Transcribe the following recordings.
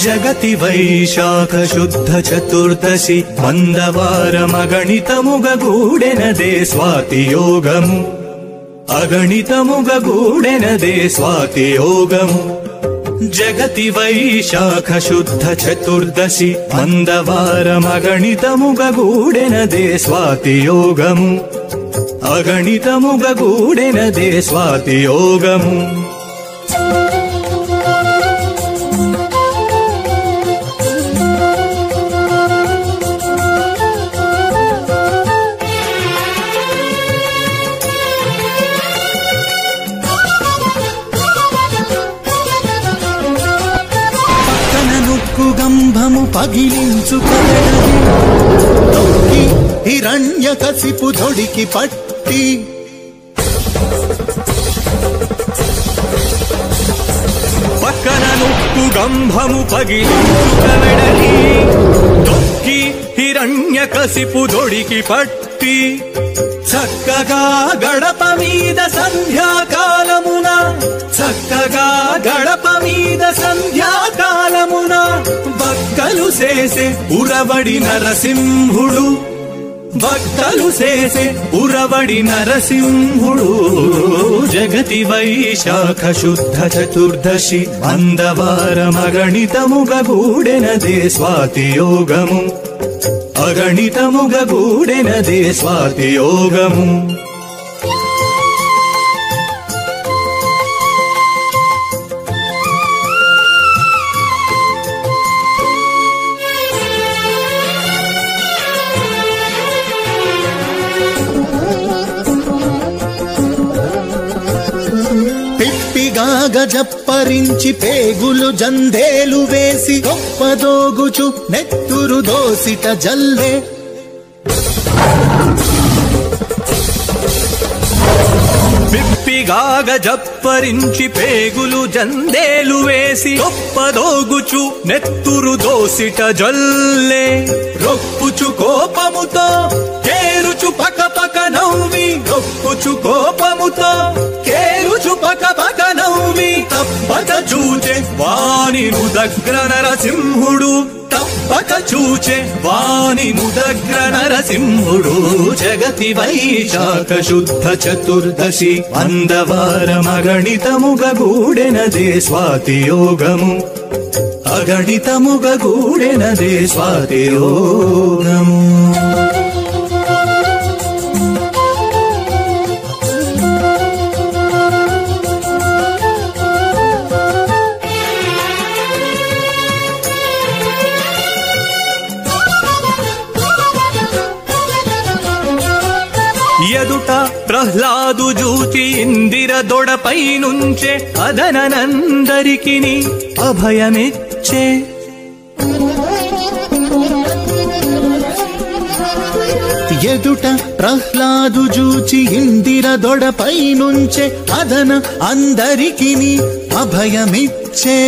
జగతి వైశాఖ శుద్ధ చతుర్దశి మందవారమగణితముగ గూడెనదే స్వాతి యోగము అగణితముగ గూడెనదే స్వాతి యోగము జగతి వైశాఖ శుద్ధ చతుర్దశి మందవారమగణితముగ గూడెనదే స్వాతి యోగము అగణితముగ గూడెనదే స్వాతి యోగము గంభము పగిలించు హిరణ్యకశిపు దొడికి పట్టి పక్కన నొక్కు గంభము పగిలించుకవెడలి దొక్కి హిరణ్యకశిపు దొడికి పట్టి చక్కగా గడప మీద సంధ్యాకాలమున చక్కగా గడప మీద సంధ్యాకాలమున భక్తలు చేసే ఉరవడి నరసింహుడు భక్తలు చేసే ఉరవడి నరసింహుడు జగతి వైశాఖ శుద్ధ చతుర్దశి మందవారమగణితముగ గూడెనదే స్వాతి యోగము అగణితముగ గూడెనదే స్వాతి యోగము గజప్పరించి పేగులు జందేలు వేసి గొప్పదోగుచు నెత్తురు దోసిట జల్లే పిప్పిగాగ జప్పరించి పేగులు జందేలు వేసి గొప్పదోగుచు నెత్తురు దోసిట జల్లే రొప్పుచు కోపముతో కేరుచు పక పక నవ్వి రొప్పుచు కోపముతో కేరుచు పక పక నవ్వి తప్పక చూచే వాని ముదగ్ర నరసింహుడు తప్పక చూచే వాని ముదగ్ర నరసింహుడు జగతి వైశాఖ శుద్ధ చతుర్దశి మందవారమగణితముగ గూడెనదే స్వాతి యోగము అగణితముగ గూడెనదే స్వాతి యోగము ఎదుట ప్రహ్లాదు జూచి ఇందిర దొడపై నుంచే అదనందరికిని అభయమిచ్చే ఎదుట ప్రహ్లాదు జూచి ఇందిర దొడపై నుంచే అదన అందరికిని అభయమిచ్చే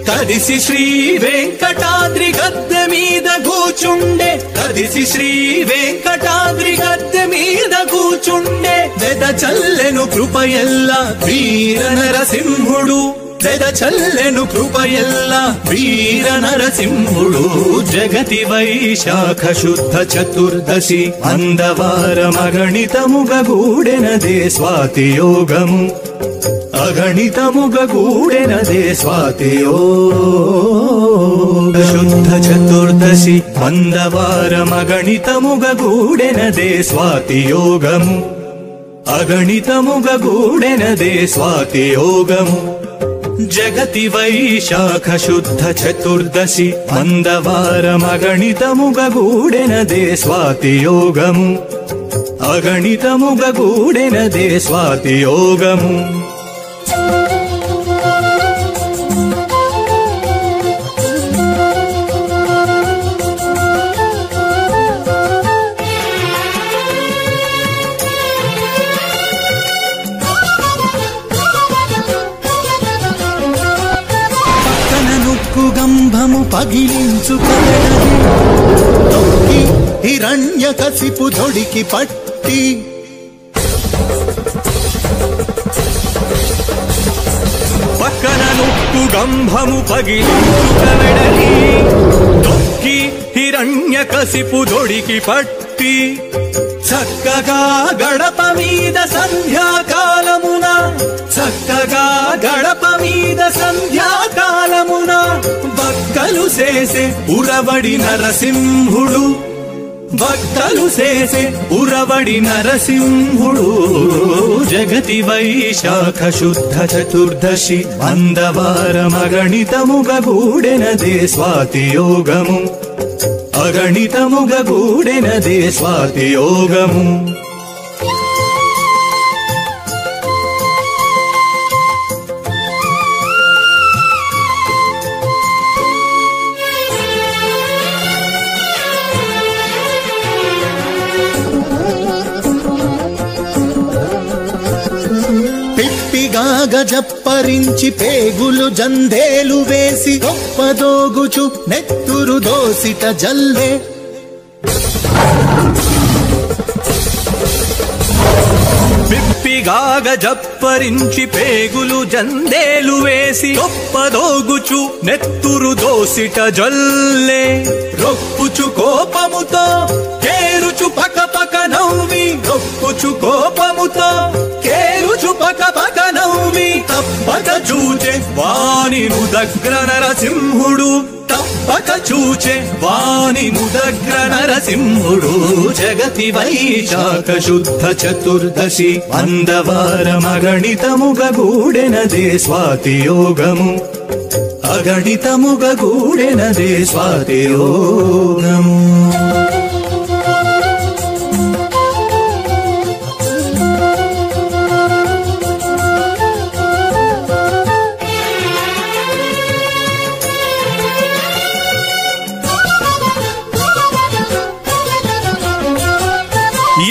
కదిసి శ్రీ వెంకటాద్రి గద్దె మీద కూచుండే కదిసి శ్రీ వెంకటాద్రి గద్దె మీద కూచుండే వెద చల్లెను కృపయల్ల వీర నరసింహుడు వెద చల్లెను కృపయల్ల వీర నరసింహుడు జగతి వైశాఖ శుద్ధ చతుర్దశి మందవారమగణితముగ గూడెనదే స్వాతి యోగము అగణితముగ గూడెనదే స్వాతి యోగ శుద్ధ చతుర్దశి మందవారమగణితముగ గూడెనదే స్వాతి యోగము అగణితముగ గూడెనదే స్వాతి యోగము జగతి వైశాఖ శుద్ధ చతుర్దశి మందవారమగణితముగ గూడెనదే స్వాతి యోగము అగణితముగ గూడెనదే స్వాతి యోగము గంభము పగిలించు హిరణ్యకశిపు దొడికి పట్టి పక్కన నొక్కు గంభము పగిలించుక వెడలి తొక్కి హిరణ్యకశిపు దొడికి పట్టి చక్కగా గడప మీద సంధ్యాకాలమున చక్కగా గడప మీద సంధ్యాకాలమున భక్తలు చేసే ఉరవడి నరసింహుడు భక్తలు చేసే ఉరవడి నరసింహుడు జగతి వైశాఖ శుద్ధ చతుర్దశి మందవారమగణితముగ గూడెనదే స్వాతి యోగము అగణితముగ గూడెనదే స్వాతి యోగము గజప్పరించి పేగులు జందేలు వేసి గొప్పదోగుచు నెత్తురు దోసిట జల్లే పిప్పిగాగ జప్పరించి పేగులు జందేలు వేసి గొప్పదోగుచు నెత్తురు దోసిట జల్లే రొప్పుచు కోపముతో కేరుచు పక పక నవ్వి రొప్పుచు కోపముతో కేరుచు పక పక నవ్వి తప్పక చూచే వాని ముదగ్ర నరసింహుడు తప్పక చూచే వాని ముదగ్ర నరసింహుడు జగతి వైశాఖ శుద్ధ చతుర్దశి మందవారమగణితముగ గూడెనదే స్వాతి యోగము అగణితముగ గూడెనదే స్వాతి యోగము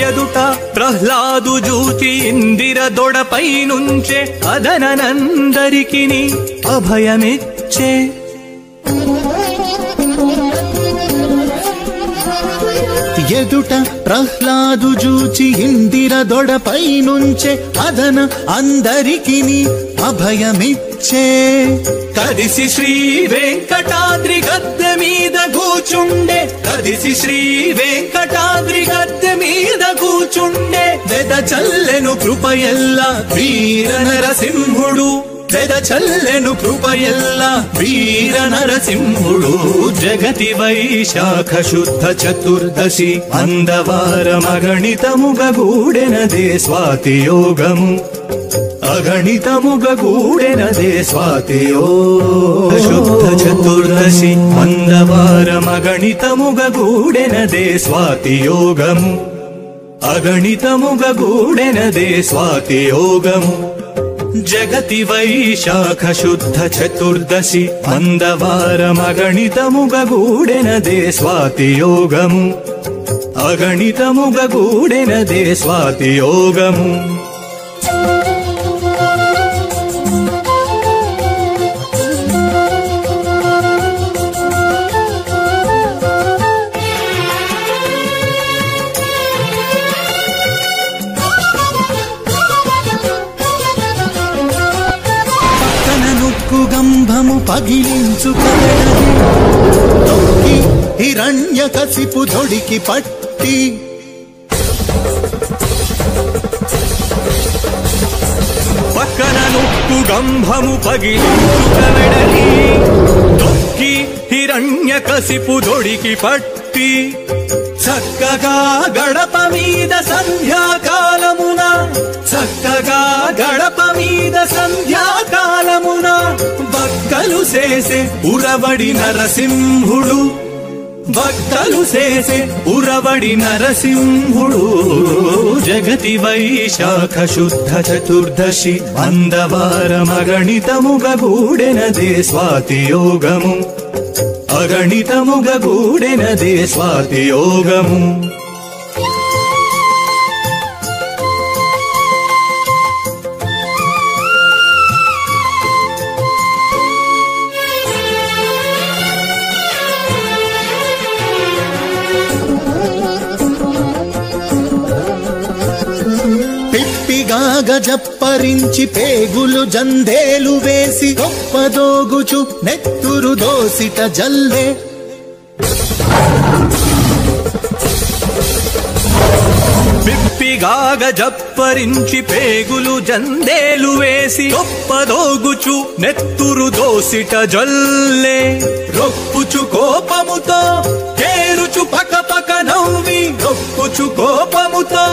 ఎదుట ప్రహ్లాదు జూచి ఇందిర దొడపై నుంచే అదనందరికిని అభయమిచ్చే ఎదుట ప్రహ్లాదు జూచి ఇందిర దొడపై నుంచే అదన అందరికిని అభయమిచ్చే కదిసి శ్రీ వెంకటాద్రి గద్దె మీద కూచుండే కదిసి శ్రీ వెంకటాద్రి గద్దె మీద కూచుండే వెద చల్లెను కృపయల్ల వీర నరసింహుడు వెద చల్లెను కృపయల్ల వీర నరసింహుడు జగతి వైశాఖ శుద్ధ చతుర్దశి మందవారమగణితముగ గూడెనదే స్వాతి యోగము అగణితముగ గూడెనదే స్వాతి యోగము శుద్ధ చతుర్దశి మందవారమగణితముగ గూడెనదే స్వాతి యోగము అగణితముగ గూడెనదే స్వాతి యోగము జగతి వైశాఖ శుద్ధ చతుర్దశి మందవారమగణితముగ గూడెనదే స్వాతి యోగము అగణితముగ గూడెనదే స్వాతి యోగము గంభము పగిలించుక తొక్కి హిరణ్యకశిపు దొడికి పట్టి పక్కన నొక్కు గంభము పగిలించుక వెడలి తొక్కి హిరణ్యకశిపు దొడికి పట్టి చక్కగా గడప మీద సంధ్యాకాలమున చక్కగా గడప మీద సంధ్యాకాలమున భక్తలు చేసే ఉరవడి నరసింహుడు భక్తలు చేసే ఉరవడి నరసింహుడు జగతి వైశాఖ శుద్ధ చతుర్దశి మందవారమగణితముగ గూడెనదే స్వాతి యోగము అగణితముగ గూడెనదే స్వాతి యోగము గజప్పరించి పేగులు జందేలు వేసి గొప్పదోగుచు నెత్తురు దోసిట జల్లే పిప్పిగాగ జప్పరించి పేగులు జందేలు వేసి గొప్పదోగుచు నెత్తురు దోసిట జల్లే రొప్పుచు కోపముతో కేరుచు పకపక నవ్వి రొప్పుచు కోపముతో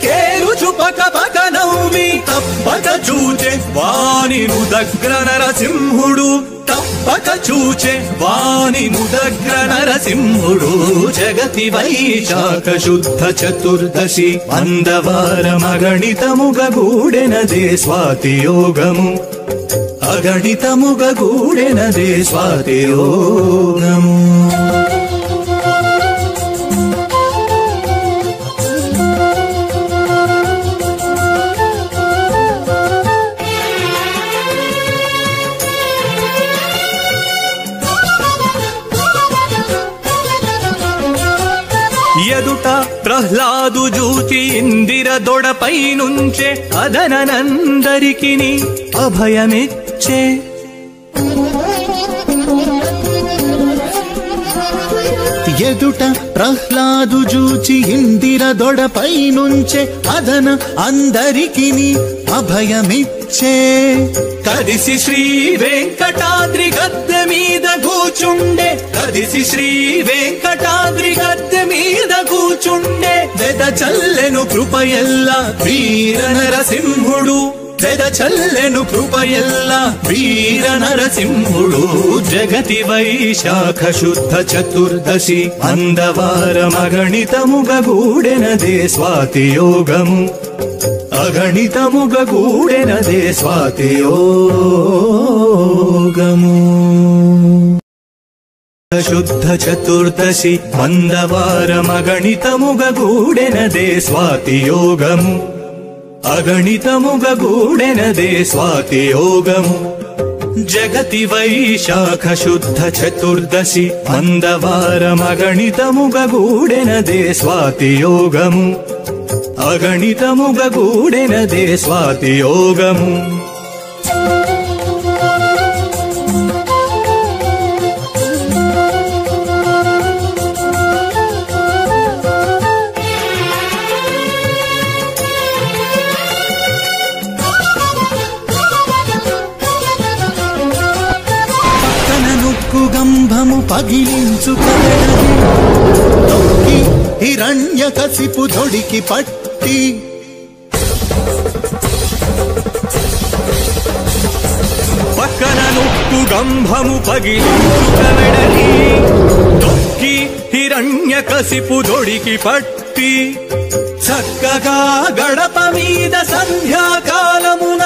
కేరుచు పకపక నవ్వి తప్పక చూచే వాని నుదగ్ర నరసింహుడు తప్పక చూచే వాని నుదగ్ర నరసింహుడు జగతి వైశాఖ శుద్ధ చతుర్దశి మందవారమగణితముగ గూడెనదే స్వాతి యోగము అగణితముగ గూడెనదే స్వాతి యోగము ఎదుట ప్రహ్లాదు జూచి ఇందిర దొడపై నుంచే అదనందరికిని అభయమిచ్చే ఎదుట ప్రహ్లాదు జూచి ఇందిర దొడపై నుంచే అదన అందరికిని అభయమిచ్చే కదిసి శ్రీ వెంకటాద్రి గద్దె మీద కూచుండే కదిసి శ్రీ వెంకటాద్రి గద్దె మీద కూచుండే వెద చల్లెను కృపయల్ల వీర నరసింహుడు వెద చల్లెను కృపయల్ల వీర నరసింహుడు జగతి వైశాఖ శుద్ధ చతుర్దశి మందవారమగణితముగ గూడెనదే స్వాతి యోగము అగణితముగ గూడెనదే స్వాతి యోగము శుద్ధ చతుర్దశి మందవారమగణితముగ గూడెనదే స్వాతి యోగము అగణితముగ గూడెనదే స్వాతి యోగము జగతి వైశాఖ శుద్ధ చతుర్దశి మందవారమగణితముగ గూడెనదే స్వాతి యోగము అగణితముగ గూడెనదే స్వాతి యోగము గంభము పగిలించు హిరణ్యకశిపు దొడికి పట్టి పక్కన నొక్కు గంభము పగిలించు కవెడలి తొక్కి హిరణ్యకశిపు దొడికి పట్టి చక్కగా గడప మీద సంధ్యాకాలమున